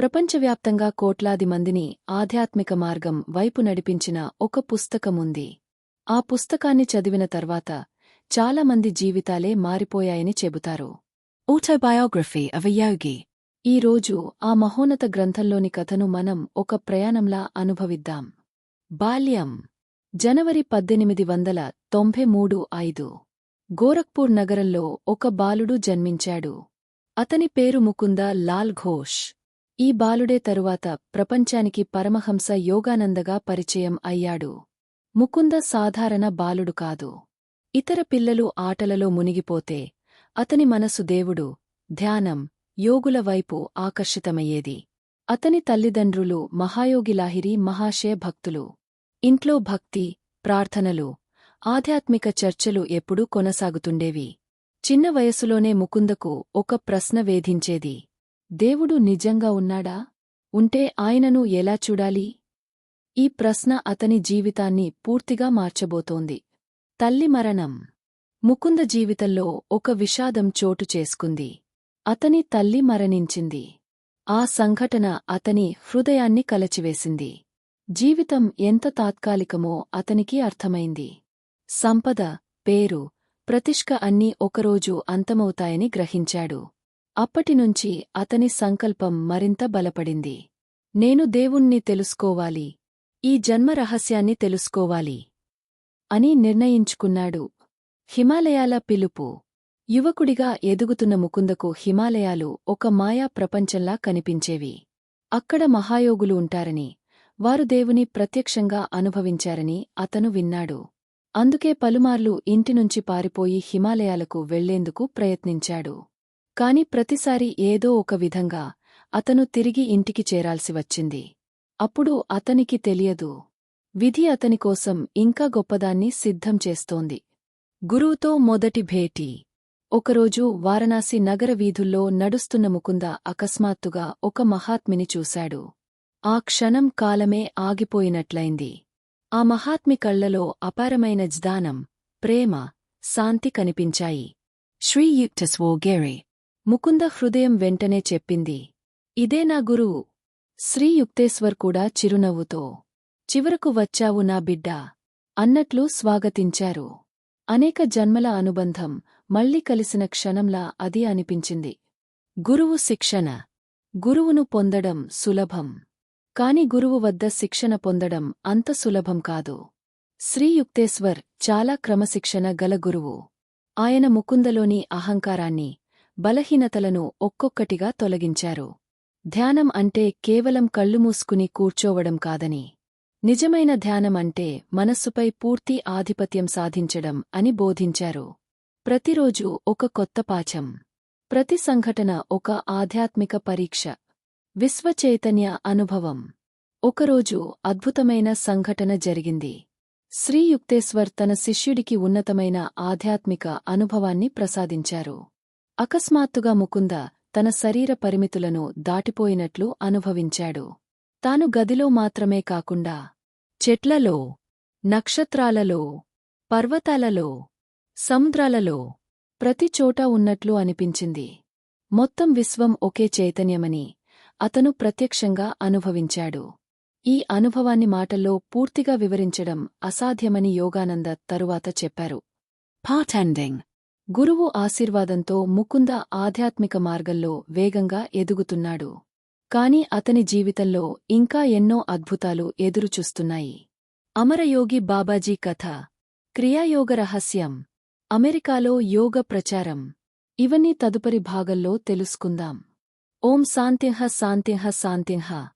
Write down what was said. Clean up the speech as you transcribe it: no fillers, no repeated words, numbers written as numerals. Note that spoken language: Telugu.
ప్రపంచవ్యాప్తంగా కోట్లాది మందిని ఆధ్యాత్మిక మార్గం వైపు నడిపించిన ఒక పుస్తకముంది. ఆ పుస్తకాన్ని చదివిన తర్వాత చాలా మంది జీవితాలే మారిపోయాయని చెబుతారు. ఆటోబయోగ్రఫీ ఆఫ్ ఎ యోగి. ఈరోజు ఆ మహోన్నత గ్రంథంలోని కథను మనం ఒక ప్రయాణంలా అనుభవిద్దాం. బాల్యం. జనవరి 1893 గోరఖ్పూర్ నగరంలో ఒక బాలుడు జన్మించాడు. అతని పేరు ముకుంద లాల్ ఘోష్. ఈ బాలుడే తరువాత ప్రపంచానికి పరమహంస యోగానందగా పరిచయం అయ్యాడు. ముకుంద సాధారణ బాలుడు కాదు. ఇతర పిల్లలు ఆటలలో మునిగిపోతే అతని మనసు దేవుడు, ధ్యానం, యోగుల వైపు ఆకర్షితమయ్యేది. అతని తల్లిదండ్రులు మహాయోగి లాహిరి మహాశయ భక్తులు. ఇంట్లో భక్తి, ప్రార్థనలు, ఆధ్యాత్మిక చర్చలు ఎప్పుడూ కొనసాగుతుండేవి. చిన్న వయసులోనే ముకుందకు ఒక ప్రశ్న వేధించేది. దేవుడు నిజంగా ఉన్నాడా? ఉంటే ఆయనను ఎలా చూడాలి? ఈ ప్రశ్న అతని జీవితాన్ని పూర్తిగా మార్చబోతోంది. తల్లి మరణం. ముకుంద జీవితంలో ఒక విషాదం చోటు చేసుకుంది. అతని తల్లి మరణించింది. ఆ సంఘటన అతని హృదయాన్ని కలచివేసింది. జీవితం ఎంత తాత్కాలికమో అతనికి అర్థమైంది. సంపద, పేరు, ప్రతిష్ఠ అన్నీ ఒకరోజు అంతమవుతాయని గ్రహించాడు. అప్పటినుంచి అతని సంకల్పం మరింత బలపడింది. నేను దేవుణ్ణి తెలుసుకోవాలి, ఈ జన్మ రహస్యాన్ని తెలుసుకోవాలి అని నిర్ణయించుకున్నాడు. హిమాలయాల పిలుపు. యువకుడిగా ఎదుగుతున్న ముకుందకు హిమాలయాలు ఒక మాయా ప్రపంచంలా కనిపించేవి. అక్కడ మహాయోగులు ఉంటారని, వారు దేవుని ప్రత్యక్షంగా అనుభవించారని అతను విన్నాడు. అందుకే పలుమార్లు ఇంటినుంచి పారిపోయి హిమాలయాలకు వెళ్లేందుకు ప్రయత్నించాడు. కాని ప్రతిసారీ ఏదో ఒక విధంగా అతను తిరిగి ఇంటికి చేరాల్సి వచ్చింది. అప్పుడు అతనికి తెలియదు, విధి అతనికోసం ఇంకా గొప్పదాన్ని సిద్ధం చేస్తోంది. గురువుతో మొదటి భేటీ. ఒకరోజు వారణాసి నగర వీధుల్లో నడుస్తున్న ముకుంద అకస్మాత్తుగా ఒక మహాత్మిని చూశాడు. ఆ క్షణం కాలమే ఆగిపోయినట్లయింది. ఆ మహాత్మి కళ్లలో అపారమైన జ్ఞానం, ప్రేమ, శాంతి కనిపించాయి. శ్రీయుక్త స్వోగేరే. ముకుంద హృదయం వెంటనే చెప్పింది, ఇదే నా గురువు. శ్రీయుక్తేశ్వర్ కూడా చిరునవ్వుతో, చివరకు వచ్చావు నా బిడ్డా అన్నట్లు స్వాగతించారు. అనేక జన్మల అనుబంధం మళ్లీ కలిసిన క్షణంలా అది అనిపించింది. గురువు శిక్షణ. గురువును పొందడం సులభం. కాని గురువు వద్ద శిక్షణ పొందడం అంత సులభం కాదు. శ్రీయుక్తేశ్వర్ చాలా క్రమశిక్షణ గల గురువు. ఆయన ముకుందలోని అహంకారాన్ని, బలహీనతలను ఒక్కొక్కటిగా తొలగించారు. ధ్యానం అంటే కేవలం కళ్ళు మూసుకుని కూర్చోవడం కాదని, నిజమైన ధ్యానం అంటే మనస్సుపై పూర్తి ఆధిపత్యం సాధించడం అని బోధించారు. ప్రతిరోజూ ఒక కొత్త పాఠం. ప్రతి సంఘటన ఒక ఆధ్యాత్మిక పరీక్ష. విశ్వచైతన్య అనుభవం. ఒకరోజు అద్భుతమైన సంఘటన జరిగింది. శ్రీయుక్తేశ్వర్ తన శిష్యుడికి ఉన్నతమైన ఆధ్యాత్మిక అనుభవాన్ని ప్రసాదించారు. అకస్మాత్తుగా ముకుంద తన శరీర పరిమితులను దాటిపోయినట్లు అనుభవించాడు. తాను గదిలో మాత్రమే కాకుండా చెట్లలో, నక్షత్రాలలో, పర్వతాలలో, సముద్రాలలో, ప్రతి చోటా ఉన్నట్లు అనిపించింది. మొత్తం విశ్వం ఒకే చైతన్యమని అతను ప్రత్యక్షంగా అనుభవించాడు. ఈ అనుభవాన్ని మాటల్లో పూర్తిగా వివరించడం అసాధ్యమని యోగానంద తరువాత చెప్పారు. Part ending. గురువు ఆశీర్వాదంతో ముకుంద ఆధ్యాత్మిక మార్గంలో వేగంగా ఎదుగుతున్నాడు. కాని అతని జీవితంలో ఇంకా ఎన్నో అద్భుతాలు ఎదురుచూస్తున్నాయి. అమరయోగి బాబాజీ కథ. క్రియాయోగ రహస్యం. అమెరికాలో యోగ ప్రచారం. ఇవన్నీ తదుపరి భాగంలో తెలుసుకుందాం. ఓం శాంతిః శాంతిః శాంతిః.